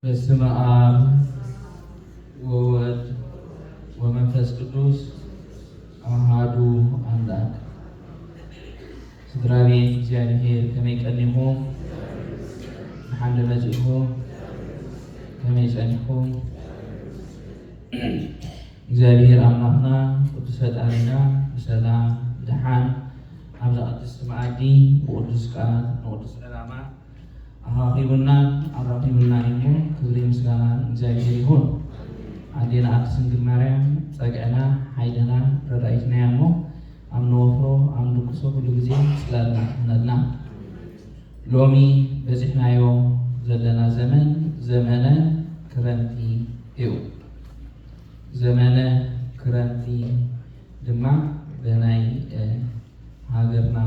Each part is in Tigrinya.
በስመ አብ ወወልድ ወመንፈስ ቅዱስ አሐዱ አምላክ። ስድራቤት እግዚአብሔር ከመይ ቀኒኹም ንሓደ መጺእኹም ከመይ ጸኒኹም። እግዚአብሔር አምላኽና ቅዱስ ፈጣሪና ብሰላም ብድሓን ኣብ ቅድስቲ መኣዲ ብቅዱስ ቃል ንቅዱስ ዕላማ አራኺቡና እሞ ክብሪ ምስጋና እግዚአብሔር ይሁን። አዴና ቅድስት ድንግል ማርያም ጸግዕና ሓይልና ረዳኢትና እሞ ኣብ ንወፍሮ ኣብ ንድቁሶ ኩሉ ግዜ ስላልና ትሆነልና። ሎሚ በፂሕናዮ ዘለና ዘመን ዘመነ ክረምቲ እዩ። ዘመነ ክረምቲ ድማ ብናይ ሃገርና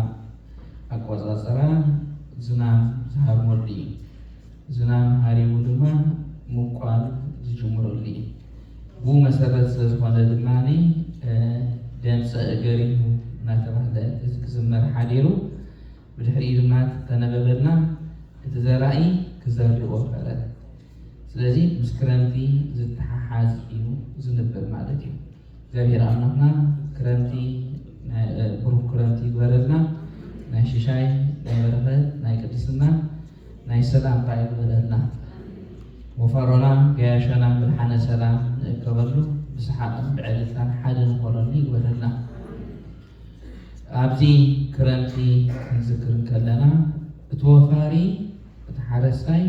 ኣቆፃፅራ ዝናብ ዝሃርመሉ እዩ። ዝናብ ሃሪሙ ድማ ምቋል ዝጅምረሉ እዩ። ብኡ መሰረት ስለዝኾነ ድማ ደምፀ እገሪሁ እናተባህለ ክዝመር ሓዲሩ ብድሕሪኡ ድማ ተነበበልና እቲ ዘራኢ ክዘርኦ ቀረ። ስለዚ ምስ ክረምቲ ዝተሓሓዝ እዩ ዝንበብ ማለት እዩ። እግዚአብሔር ኣምላኽና ክረምቲ ብሩህ ክረምቲ ይግበረልና። ናይ ሽሻይ ናይ በረኸት ናይ ቅድስና ናይ ሰላም ራእይ ይግበረልና። ወፈሮና ገያሸና ብድሓነ ሰላም ንእከበሉ ብስሓቅን ብዕልልታን ሓደ ንኾነሉ ይግበረልና። ኣብዚ ክረምቲ ክንዝክር ከለና እቲ ወፋሪ እቲ ሓረስታይ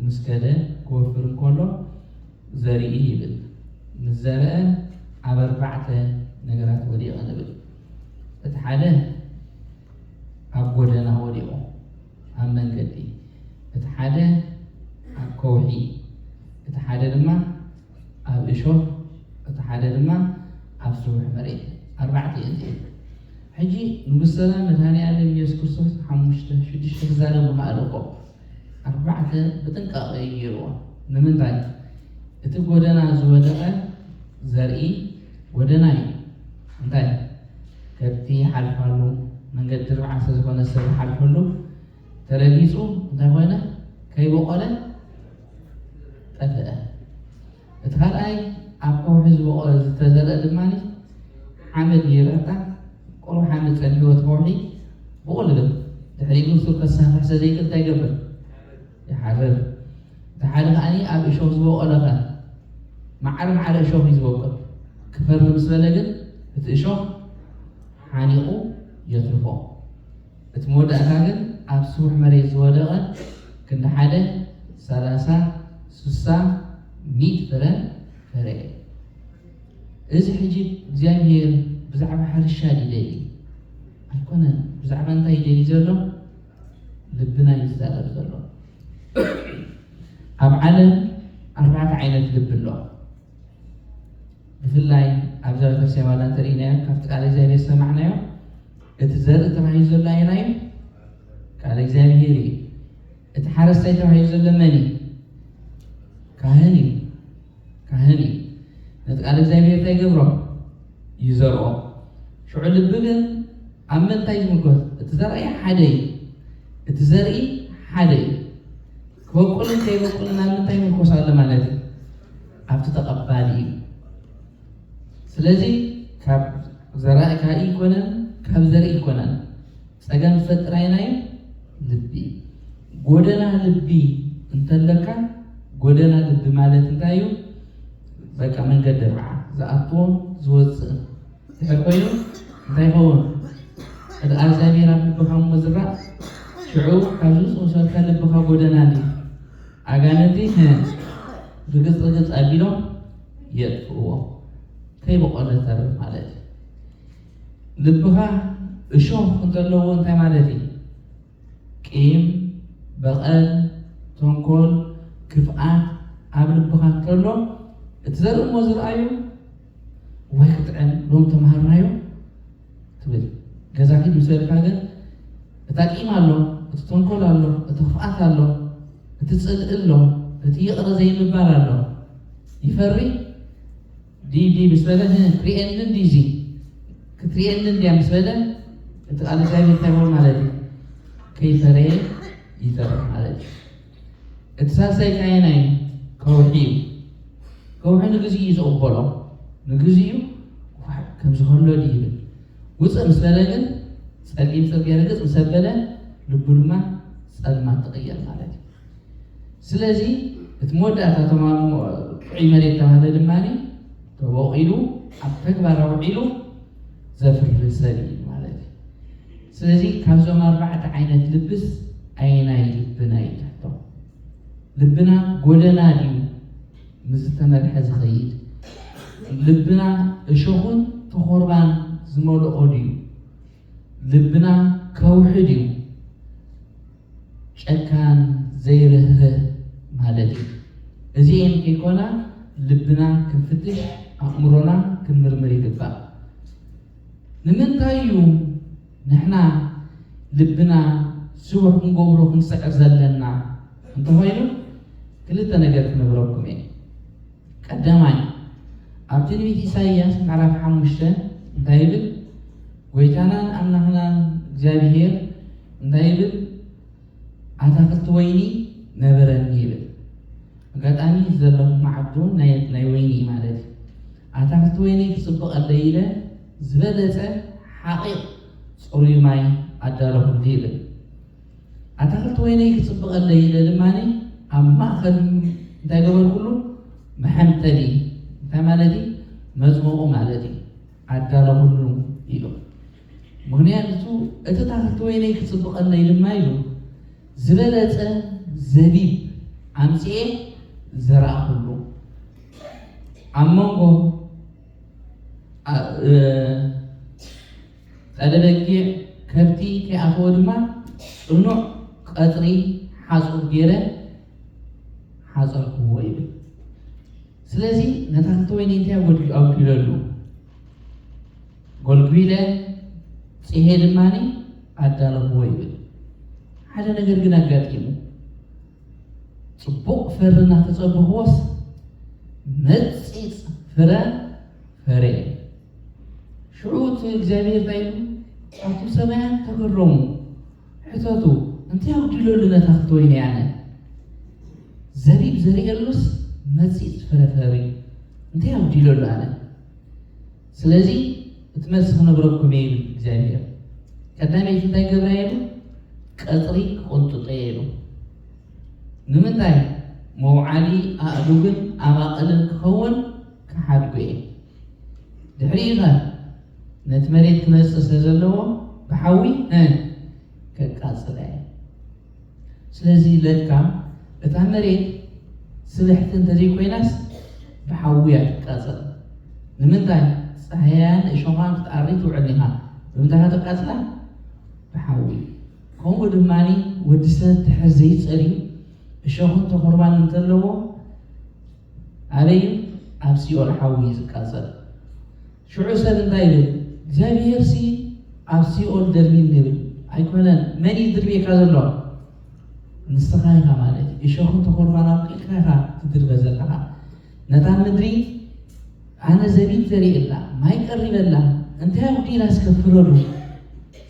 ምስ ከደ ክወፍር እንከሎ ዘርኢ ይብል። ምስ ዘርአ ኣብ 4 ነገራት ወዲቐ ንብል። እቲ ሓደ ኣብ ጎደና ወዲቑ ኣብ መንገዲ፣ እቲ ሓደ ኣብ ከውሒ፣ እቲ ሓደ ድማ ኣብ እሾህ፣ እቲ ሓደ ድማ ኣብ ስሩሕ መሬት 4 እየ። ሕጂ ንጉስ ሰላም መድኃኔዓለም ኢየሱስ ክርስቶስ 5-6 ክዛረቡ ካኣለቆ 4 ብጥንቃቐ ገይርዎ። ንምንታይ? እቲ ጎደና ዝወደቐ ዘርኢ ጎደና እዩ። እንታይ? ከብቲ ሓልፋሉ መንገዲ ርብዓተ ዝኾነ ሰብ ሓልፈሉ ተረጊፁ እንታይ ኮነ? ከይበቆለ ጠፍአ። እቲ ካልኣይ ኣብ ከውሒ ዝበቆለ ዝተዘርአ ድማ ሓመድ ይረታ ቆርቦ ሓመድ ፀኒሕዎ እቲ ከውሒ ብቑልል ድሕሪኡ ሱር ከሳፍሕ ስለዘይክእል እንታይ ይገብር? ይሓርር። እቲ ሓደ ከዓኒ ኣብ እሾኽ ዝበቆለ ኸ ማዕረ እሾኽ እዩ ዝበቁል። ክፈሪ ምስ በለ ግን እቲ እሾኽ ሓኒቑ የትርፎ። እቲ መወዳእታ ግን ኣብ ስሩሕ መሬት ዝወደቐ ክንዲ 30-60-100 ፍረ ፈርየ። እዚ ሕጂ እግዚአብሔር ብዛዕባ ሕርሻ ይደሊ ኣይኮነን። ብዛዕባ እንታይ ይደሊ ዘሎ? ልብና ይዛረብ ዘሎ። ኣብ ዓለም 4 ዓይነት ልቢ ኣሎ። ብፍላይ ኣብ ቤተክርስትያን ዋላ እንተሪእናዮ ካብቲ ቃል እግዚአብሔር ሰማዕናዮ እቲ ዘርኢ ተባሂሉ ዘሎ ኣይናዩ ቃል እግዚአብሔር እዩ። እቲ ሓረስታይ ተባሂሉ ዘሎ መን እዩ? ካህን እዩ። ካህን እዩ። ነቲ ቃል እግዚአብሔር እንታይ ገብሮ? ይዘርኦ። ሽዑ ልቢ ግን ኣብ ምንታይ ዝምልኮት? እቲ ዘርአይ ሓደ እዩ። እቲ ዘርኢ ሓደ እዩ። ክበቁልን ከይበቁልን ኣብ ምንታይ ምልኮስ ኣሎ ማለት እዩ? ኣብቲ ተቐባሊ እዩ። ስለዚ ካብ ዘራእካ ይኮነን ካብ ዘርኢ ይኮነን። ፀገም ዝፈጥር ኣይናዩ ልቢ። ጎደና ልቢ እንተለካ ጎደና ልቢ ማለት እንታይ እዩ? በቃ መንገዲ ርብዓ ዝኣትዎን ዝወፅእ ድሕር ኮይኑ እንታይ ይኸውን? እቲ ቃል እግዚአብሔር ኣብ ልብኻ እሞ ዝራእ ሽዑ ካብ ዝውፅእ ልብኻ ጎደና ዲ ኣጋነንቲ ርግፅ ኣቢሎም የጥፍእዎ ከይበቆለ ተርፍ ማለት እዩ። ልብኻ እሾኽ እንተለዎ እንታይ ማለት እዩ? ቂም፣ በቐል፣ ተንኮል፣ ክፍኣት ኣብ ልብኻ እንተሎ እቲ ዘርኢ እሞ ዝረኣዩ ወይ ክጥዕም ሎም ተማሃርናዮ ትብል። ገዛ ኪድ ምስ በልካ ግን እታ ቂም ኣሎ፣ እቲ ተንኮል ኣሎ፣ እቲ ክፍኣት ኣሎ፣ እቲ ፅልእ ኣሎ፣ እቲ ይቕረ ዘይምባል ኣሎ። ይፈሪ ዲዲ ምስ በለ ክሪኤንን ዲዚ ክትሪኤንን ዲያ ምስ በለ እቲ ቃል እግዚአብሔር እንታይ ማለት እዩ? ከይፈረየ ይተርፍ ማለት እዩ። እቲ ሳልሳይ ካየናይ كوحي نجزي يزقبله نجزي كم زخلو ديبل وصل مسبلة سأليم سرقة رجس مسبلة لبلما سأل ما تغير مالتي سلازي تمود أتاتما عمري تهذا الماني توقيلو أتكبر روعيلو زفر رسالي مالتي سلازي كابزو مربعة عينة لبس عيناي لبناي تحتو لبنا قولنا ديو مستمر حز خيد لبنا اشوخن تخربان زمولو أوديو لبنا كوحديو شكان زيره مالتي ازين كيكونا لبنا كنفتش أمرنا كنمرمري دبا نمن تايو نحنا لبنا سوح نقوبرو كنسكر زلنا انتو هايلو كلتا نقر كنبروكم ايه قدامي أبتني بيت إساياس معرف حموشة دايبل ويتانا أمنحنا جابير دايبل أعتقد ويني نبرن يبل قد أمي زلهم معبدون ناي ويني مالتي أعتقد ويني تصبق الليلة زبدت حقيق صوري معي أداره الديبل أعتقد ويني تصبق الليلة لماني أما أخذ دايقبل كله محمتلي تمالدي مزموع مالدي عداله كله إلو مغنياتو أتتعرف ويني تصبق الليل ما إلو زبالة زبيب عمسي زرع كله عمونغو أدبكي كبتي كأفود ما إنو قطري حصل غيره حصل هو يبي سلازي نتاخذ وين انت أو كيلو قلبيله سهل ماني أداله هو يبي هذا نقدر نقاتيمه صبوق فرنا تصبح وص متسيس فرا شعوت الجميع طيب أنتم سمعان تكرموا حتاتو أنت أو كيلو لنا تاخذ وين يعني زريب اللص مزيد فرفاري انت يا وديلو لعنة سلازي تمسخ نبركم يلو جانيا كدامي تنتاي قبرايلو كأطريق قنطو طيلو نمنتاي موعالي أقلوغن أباقلن كخون كحادقوين دحريقا نتمريد كنسة سلزلو بحاوي كقاصلاي سلازي لدكا اتعمريد سلحتن تزي كويناس بحاويات قاصل نمنتاي صحيان اشوغان تتعريت وعليها بمتاها تقاصلا بحاوي كون ودماني ودسن تحزيت صريو اشوغن تخربان انتلو علي ابسيو الحاوي زقاصل شعو سبنتاي እግዚአብሔር ሲ ابسيو درمين نبل አይኮነን መኒ ድርቤ ካዘሎ نستخاي كمالك يشوفون تخربانا بقيتها تدرب زلها نتام مدري أنا زبيب زري إلا ما يقرب الله أنت يا ودي ناس كفروا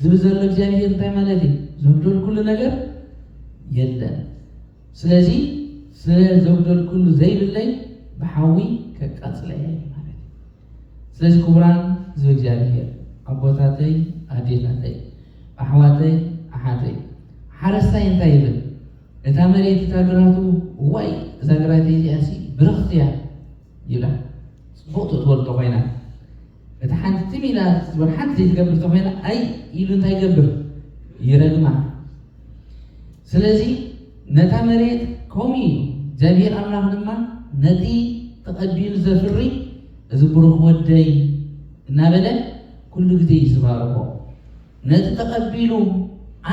زبزر لك جاني أنت مالتي زبدول كل نجار يلا سلازي زبدول كل زي بالله بحاوي كقاصلة مالتي سلازي كبران زوج جاني أبوتاتي أديتاتي أحواتي أحاتي حرستي أنت يبل إذا مريت تاجراتو واي زاجراتي جاسي برختيا يلا بوتو تقول طبعنا إذا حد تميلا ورحد يتقبل طبعنا أي يلون تيقبل يرجمع سلازي نتا مريت كومي جابير الله لما ندي تقبل زفري زبروه ودي نابله كل جدي زباره نت تقبلوا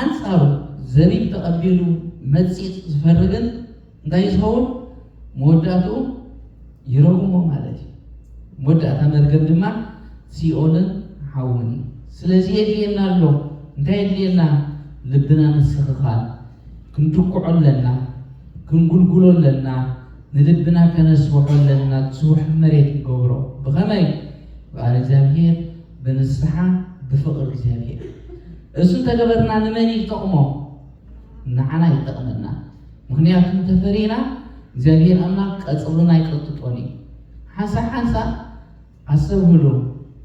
أنصارو زبيب تقبلوا متسيت زفرقن دايز هون موداتو يرومو مالتي موداتا مرقب دما سيئولن حاوني سلازي يدينا اللو انتهي يدينا لبنا نسخخال كنتوكعو لنا كنقلقلو لنا ندبنا كنسوحو لنا تسوح مريت قبرو بغمي وعلى الجامعير بنسحا بفقر الجامعير اسم تقبرنا نماني تقمو نعنا يتقمنا مغنياتهم تفرينا እግዚአብሔር አምላክ ቀጽሩን አይቀጥጦኒ ሓንሳ አሰብሁሉ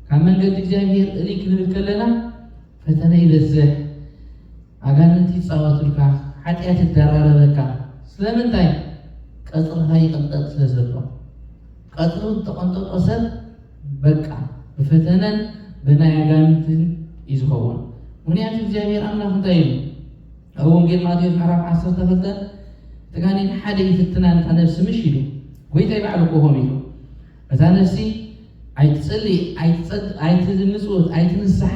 ካብ መንገዲ እግዚአብሔር እሊክ ንብል ከለና ፈተና ይበዝሕ አጋንንት ይፃወቱልካ ኃጢአት ይደራረበካ ስለምንታይ ቀጽርካ ይቀንጠጥ ስለዘሎ ቀጽሩ ተቀንጠጦ ሰብ በቃ በፈተናን በናይ አጋንንትን ይዝኸውን ምክንያቱ እግዚአብሔር አምላክ እንታይ እዩ ኣብ ወንጌል ማቴዎስ ምዕራፍ 12 ተጋኔን ሓደ ይፍትና እንታ ነፍሲ ምሽ ኢሉ ጎይታ ይባዕሉ ኮሆም ኢሉ እታ ነፍሲ ኣይትጸሊ ኣይትምጽውት ኣይትንሳሕ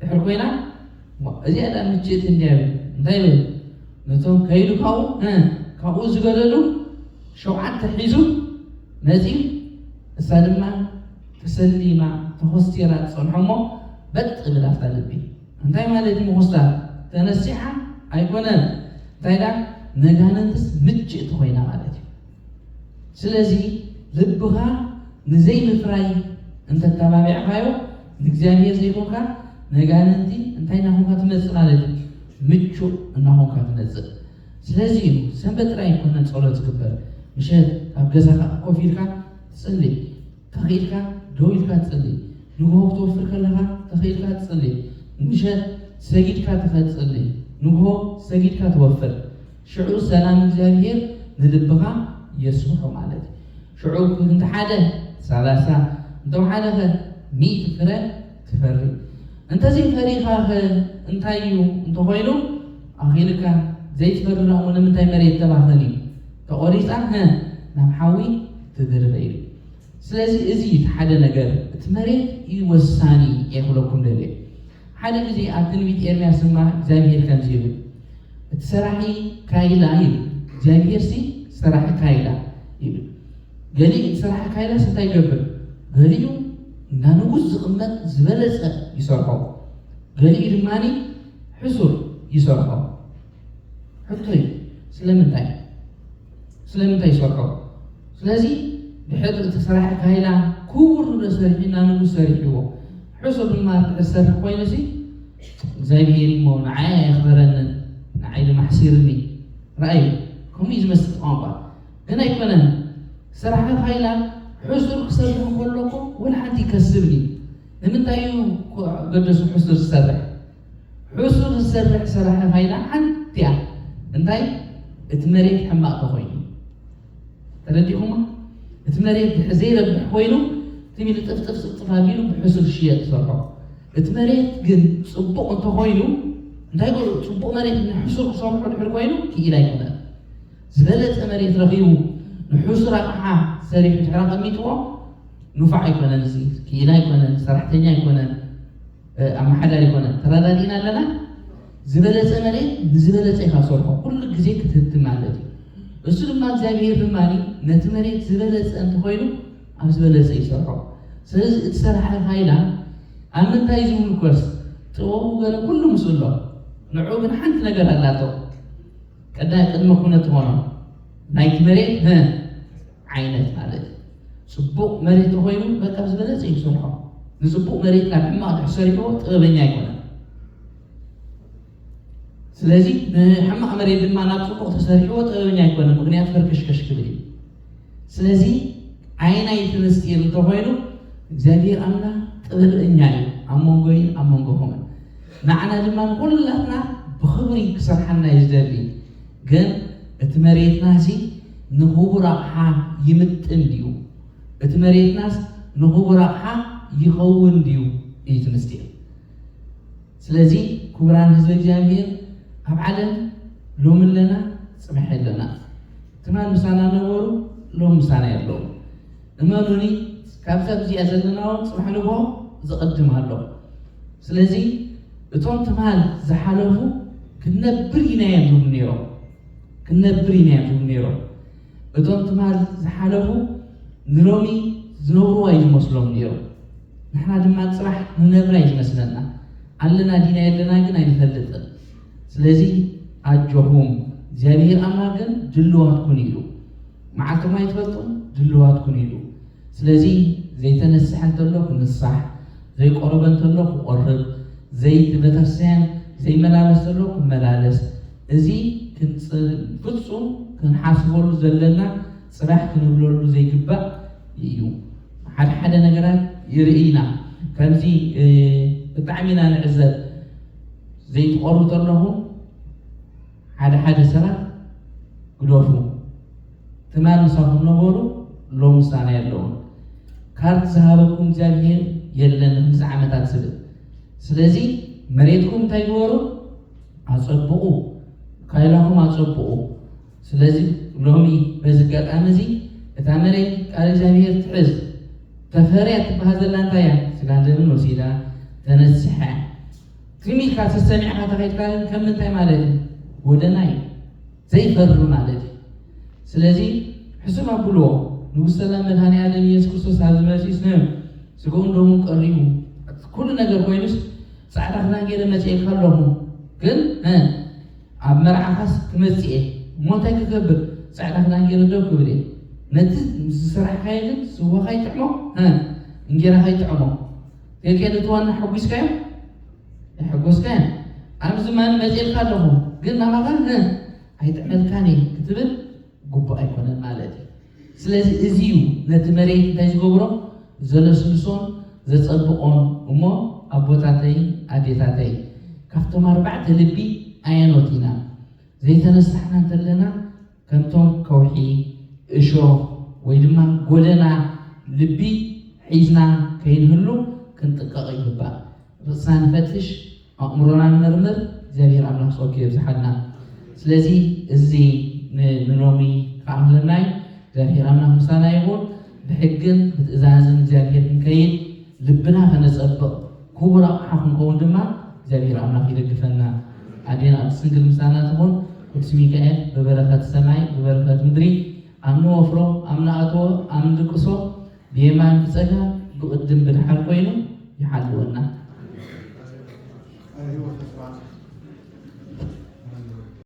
ድሕር ኮይና እዚኣ ዳ ምችእት እንዲያብል እንታይ ይብል ነቶም ከይዱ ካብኡ ዝገለሉ 7 ሒዙ መጺኡ እሳ ድማ ተሰሊማ ተኾስቲራ ትጸንሖሞ በጥ ብላ ኣፍታ ልቢ እንታይ ማለት ምኹስታ ተነሲሓ ኣይኮነን እንታይ ዳ ነጋንንትስ ምችእቲ ኮይና ማለት እዩ ስለዚ ልብኻ ንዘይ ምፍራይ እንተተባቢዕካዮ ንእግዚአብሔር ዘይኮንካ ነጋንንቲ እንታይ ናኾንካ ትመጽእ ማለት እዩ ምቹእ እናኾንካ ትመጽእ ስለዚ እዩ ሰንበት ጥራይ ኣይኮነን ጸሎት ዝግበር ምሸት ኣብ ገዛኻ ኮፍ ኢልካ ትጽልይ ተኽኢልካ ደው ኢልካ ትጽልይ ንግሆ ክትወፍር ከለኻ ተኽኢልካ ትጽልይ ምሸት ሰጊድካ ትፈጽልይ ንግሆ ሰጊድካ ትወፍር ሽዑ ሰላም እግዚአብሔር ንልብኻ የስብሖ ማለት እዩ ሽዑ እንተ ሓደ 30 እንተ ሓደ 100 ፍረ ትፈሪ እንተዘይ ፈሪኻ እንታይ እዩ እንተኾይኑ ኣኺልካ ዘይትፈርና ንምንታይ መሬት ተባኸን እዩ ተቆሪፃ ናብ ሓዊ ትድርበ እዩ ስለዚ እዚ ሓደ ነገር እቲ መሬት ወሳኒ የኽለኩም ደለ ሓደ ጊዜ ኣብ ትንቢት ኤርምያስ ድማ እግዚአብሔር ከምዚ ይብል እቲ ሰራሒ ካይላ ይብል እግዚአብሔር ሲ ሰራሒ ካይላ ይብል ገሊኡ እቲ ሰራሒ ካይላ እንታይ ይገብር ገሊኡ ንጉስ ዝቕመጥ ዝበለፀ ይሰርሖ ገሊኡ ድማኒ ሕሱር ይሰርሖ ሕቶይ ስለምንታይ ይሰርሖ ስለዚ ብሕድ እቲ ሰራሒ ካይላ ክቡር ሰሪሕና ንጉስ ሰሪሕዎ ሕሱር ድማ ትሰርሕ ኮይኑሲ እግዚአብሔር ሞ ንዓይ የኽበረንን ንዓይ ድማ ሕሲርኒ ረአዩ ከምኡ እዩ ዝመስል ቋንቋ ግን ኣይኮነን ሰራሒ ካይላ ሕሱር ክሰርሕ ከለኮ ወላ ሓንቲ ይከስብኒ ንምንታይ እዩ ገደሱ ሕሱር ዝሰርሕ ሕሱር ዝሰርሕ ሰራሒ ካይላ ሓንቲ እያ እንታይ እቲ መሬት ሕማቕ ተኾይኑ ተረዲኹማ እቲ መሬት ዘይረብሕ ኮይኑ ትሚል ጥፍጥፍ ፅጥፍ ኣቢሉ ብሕሱር ሽየጥ ዝሰርሖ እቲ መሬት ግን ፅቡቕ እንተኾይኑ እንታይ ገሉ ፅቡቕ መሬት ንሕሱር ክሰርሖ ድሕር ኮይኑ ክኢላ ኣይኮነን ዝበለፀ መሬት ረኺቡ ንሕሱር ኣቕሓ ሰሪሑ ድሕራ ቀሚጥዎ ንፋዕ ኣይኮነን እዚ ክኢላ ኣይኮነን ሰራሕተኛ ኣይኮነን ኣመሓዳር ኣይኮነን ተረዳዲእና ኣለና ዝበለፀ መሬት ንዝበለፀ ኢኻ ሰርሖ ኩሉ ግዜ ክትህትም ማለት እዩ እሱ ድማ እግዚአብሔር ድማኒ ነቲ መሬት ዝበለፀ እንተኾይኑ ኣብ ዝበለፀ ይሰርሖ ስለዚ እቲ ሰራሒ ካይላ ኣብ ምንታይ ዝምልኮስ ጥበቡ ገለ ኩሉ ምስኡ ኣሎ ንዑ ግን ሓንቲ ነገር ኣላቶ ቅድመ ኩነት ትኾኖ ናይቲ መሬት ዓይነት ማለት ፅቡቕ መሬት ተኾይኑ በቃ ዝበለፀ ይሰርሖ ንፅቡቕ መሬት ናብ ሕማቕ ድሕር ሰሪሕዎ ጥበበኛ ኣይኮነን ስለዚ ንሕማቕ መሬት ድማ ናብ ፅቡቕ ተሰሪሕዎ ጥበበኛ ኣይኮነን ምክንያቱ ፈርክሽከሽ ክብል እዩ ስለዚ ዓይናይቲ ምስጢር እንተኾይኑ እግዚአብሔር ኣምላክ ጥበበኛ እዩ ኣብ መንጎይ ኣብ መንጎኹምን ንዓና ድማ ኩላትና ብክብሪ ክሰርሐና እዩ ዝደሊ ግን እቲ መሬትናሲ ንኽቡር ኣቕሓ ይምጥን ድዩ እቲ መሬትናስ ንኽቡር ኣቕሓ ይኸውን ድዩ እዩ እቲ ምስጢር ስለዚ ክቡራን ህዝቢ እግዚአብሔር ኣብ ዓለም ሎሚ ኣለና ፅምሐ ኣለና ትማል ምሳና ነበሩ ሎም ምሳና የለዉ እመኑኒ ካብዛ ብዚኣ ዘለናዎ ፅምሐ ንግሆ ዝቕድም ኣሎ ስለዚ እቶም ትማል ዝሓለፉ ክነብር ኢና እዮም ነይሮም እቶም ትማል ዝሓለፉ ንሎሚ ዝነብሩ እዩ ዝመስሎም ነይሮም ንሕና ድማ ፅራሕ ንነብራ እዩ ዝመስለና ኣለና ዲና የለና ግን ኣይንፈልጥን ስለዚ ኣጆኹም እግዚአብሔር ኣምላክ ግን ድልዋት ኩን ኢሉ መዓልቶም ኣይትፈልጡም ድልዋት ኩን ኢሉ ስለዚ ዘይተነስሐ እንተሎ ክንሳሕ ዘይቆረበ እንተሎ ክቆርብ ቤተክርስትያን ዘይመላለስ ተሎ ክመላለስ እዚ ፍጹም ክንሓስበሉ ዘለና ጽባሕ ክንብለሉ ዘይግባእ እዩ ሓደ ነገራት ይርኢና ከምዚ ብጣዕሚና ንዕዘብ ዘይትቆርቡ ተለኹ ሓደ ሰባት ግደፉ ትማል ምሳኹም ነበሩ ሎም ምሳና ያለውን ካርት ዝሃበኩም እግዚአብሔር የለን ምስ ዓመታት ስብል ስለዚ መሬትኩም እንታይ ግበሩ አጸብቁ ካይላኩም አጸብቁ ስለዚ ሎሚ በዚ አጋጣሚ እዚ እታ መሬት ቃል እግዚአብሔር ትሕዝ ተፈርያ ትበሃል ዘላ እንታይ እያ ስጋ ደምን ወሲዳ ተነስሐ ትሚልካ ተሰሚዕካ ተኸይድካ ከም ምንታይ ማለት እዩ ጎደና እዩ ዘይፈሪ ማለት እዩ ስለዚ ሕሱም አብልዎ ንጉሥ ሰላም መድኃኔ ዓለም ኢየሱስ ክርስቶስ ኣብ ዝመሲስ ነው ስጋውን ደሙን ቀሪቡ ኩሉ ነገር ኮይኑስ ጻዕዳ ክዳን ገይረ መጽአ ከለኹ ግን ኣብ መርዓኻስ ክመጽእ እሞ እንታይ ክገብር ጻዕዳ ክዳን ገይረ ደው ክብል እየ ነቲ ዝስራሕካዮ ግን ስዋኻ ይጥዕሞ እንጀራኻ ይጥዕሞ ጌልጌል እትዋና ሓጒስካዮ ይሕጐስካዮ ኣብዚ ማን መጽኤልካ ኣለኹ ግን ናባኻ ኣይጥዕመልካኒ ክትብል ጉቡእ ኣይኮነን ማለት እዩ ስለዚ እዚዩ ነቲ መሬት እንታይ ዝገብሮ ዘለስልሶን ዘጸብቆን እሞ ኣቦታተይ ኣዴታተይ ካብቶም 4 ልቢ ኣየኖት ኢና ዘይተነሳሕና እንተለና ከምቶም ከውሒ እሾህ ወይ ድማ ጎደና ልቢ ሒዝና ከይንህሉ ክንጥቀቕ ይግባእ ርእስና ንፈትሽ ኣእምሮና ንመርምር እግዚአብሔር ኣምላኽ ሰኪ ይብዝሓልና ስለዚ እዚ ንሎሚ ካምለናይ እግዚአብሔር ኣምላኽ ምሳና ይሁን ብሕግን ብትእዛዝን እግዚአብሔር ክንከይድ ልብና ከነጸብቕ ክቡር ኣቕሓ ክንከውን ድማ እግዚአብሔር ኣምላኽ ይደግፈና ኣዴና ስንግል ምሳና ትሆን ቅዱስ ሚካኤል በበረከት ሰማይ በበረከት ምድሪ ኣምነ ወፍሮ ኣምነ ኣትዎ ኣምነ ድቅሶ ብየማን ብጸጋም ብቅድም ብድሓር ኮይኑ ይሓልወና